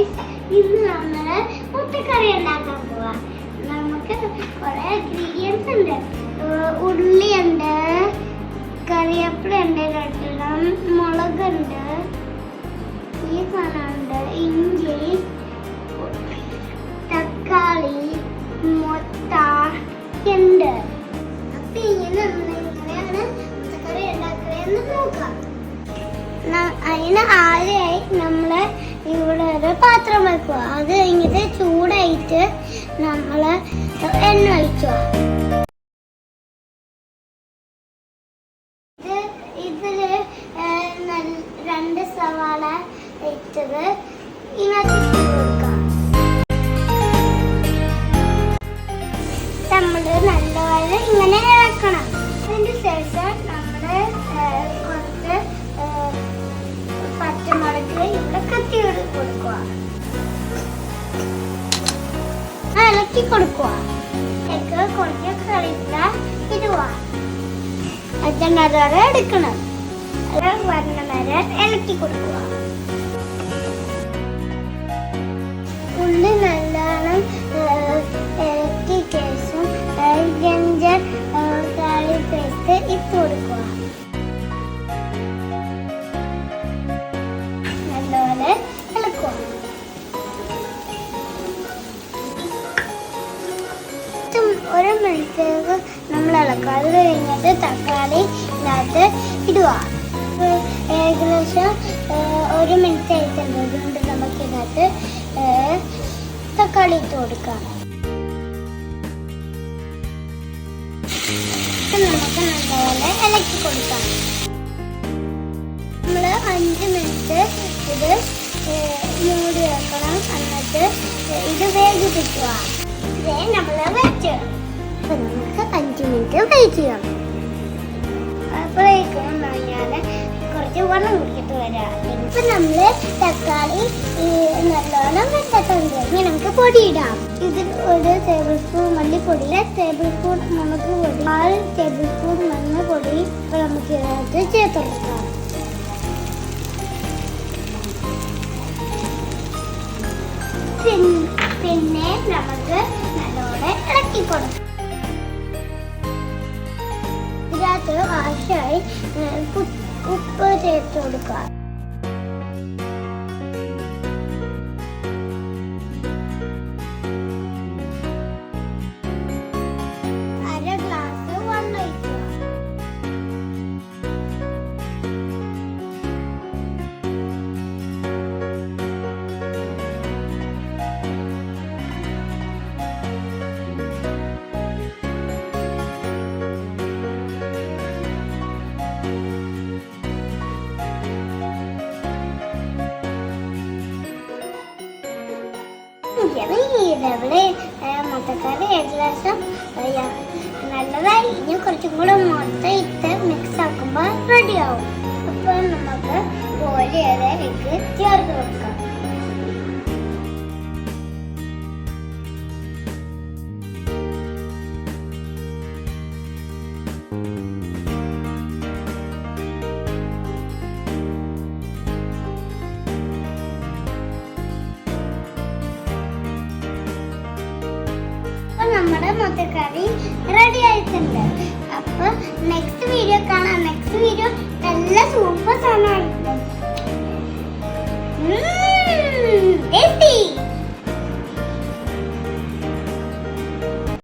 Guys, ഇന്ന് നമ്മള് മുട്ടക്കറി ഉണ്ടാക്കാൻ പോവാ. നമുക്ക് കുറെ ഇൻഗ്രീഡിയൻസ് ഉണ്ട്. ഉള്ളിയുണ്ട്, കറിവേപ്പില ഉണ്ട്, രണ്ടെണ്ണം മുളകുണ്ട്, ഈ സാധനമുണ്ട്, ഇഞ്ചി, തക്കാളി, മുട്ട ഉണ്ട്. അപ്പൊ ഇങ്ങനെ എങ്ങനെയാണ് മുട്ടക്കറി ഉണ്ടാക്കണെന്ന് നോക്കാം. അതിന് ആദ്യമായി നമ്മള് ഇവിടെ ഒരു പാത്രം വെക്കുക. അത് കഴിഞ്ഞിട്ട് ചൂടായിട്ട് നമ്മള് എണ്ണ ഒഴിക്കുക. ഇതില് 2 സവാള ഇട്ടത് ഇതിനകത്ത് കൊടുക്കാം. നമ്മള് നല്ലപോലെ ഇങ്ങനെ ഇളക്കണം. അതിന് ശേഷം നമ്മള് കുറച്ച് പച്ചമുളക് ഇവിടെ കത്തി കൊടുക്കുക, ഇളക്കി കൊടുക്കുക. കുറച്ച് കറിവേപ്പില ഇടുക. അതിനകത്തോടെ എടുക്കണം. വരണ വരെ ഇളക്കി കൊടുക്കുക. ഉള്ളി നല്ലോണം ഇളക്കി ശേഷം ജിഞ്ചർ ഗാർലിക് പേസ്റ്റ് ഇട്ട് കൊടുക്കുക. നല്ലപോലെ ഇളക്കുക. ഒരു മിനിറ്റേക്ക് നമ്മൾ ഇളക്കുക. അത് കഴിഞ്ഞിട്ട് തക്കാളി ഇതിനകത്ത് ഇടുക. ഏകദേശം 1 മിനിറ്റ് ആയിട്ടുണ്ട്. അതുകൊണ്ട് നമുക്ക് ഇതിനകത്ത് തക്കാളി ഇട്ട് കൊടുക്കാം. നമുക്ക് നല്ലപോലെ ഇളക്കി കൊടുക്കാം. നമ്മൾ 5 മിനിറ്റ് ഇത് മൂടി വെക്കണം. എന്നിട്ട് ഇത് വേവിപ്പിക്കുക. ഇതേ നമ്മൾ വെച്ച് നമുക്ക് 5 മിനിറ്റ് വെയിറ്റ് ചെയ്യണം. അപ്പോഴേക്കും ഞാൻ കുറച്ച് വെള്ളം കുടിച്ചിട്ട് വരാം. ഇപ്പം നമ്മൾ തക്കാളി നല്ലോണം വെച്ചിട്ടുണ്ട്. ഇനി നമുക്ക് പൊടി ഇടാം. ഇതിൽ 1 ടേബിൾ സ്പൂൺ മല്ലിപ്പൊടി, 1 ടേബിൾ സ്പൂൺ മുളക് പൊടി, 4 ടേബിൾ സ്പൂൺ മഞ്ഞൾപ്പൊടി ഇപ്പം നമുക്ക് ഇതിനകത്ത് ചേർത്ത് കൊടുക്കാം. പിന്നെ നമുക്ക് നല്ലോണം ഇളക്കി കൊടുക്കാം. ഇതിനകത്ത് ആവശ്യമായി ഉപ്പ് ചേർത്ത് കൊടുക്കുക. അര ഗ്ലാസ് വെള്ളം ഒഴിക്കുക. ഇവിടെ മുട്ടക്കറി ഏകദേശം നല്ലതായി. ഇനി കുറച്ചും കൂടെ മുട്ട ഇട്ട് മിക്സ് ആക്കുമ്പോൾ റെഡിയാവും. അപ്പോൾ നമുക്ക് കോഴിയിലേക്ക് ചേർത്ത് കൊടുക്കാം. നമ്മുടെ മുട്ടക്കറി റെഡി ആയിട്ടുണ്ട്. അപ്പൊ നെക്സ്റ്റ് വീഡിയോ കാണാം. നെക്സ്റ്റ് വീഡിയോ നല്ല സൂപ്പർ സാധനമായിരിക്കും.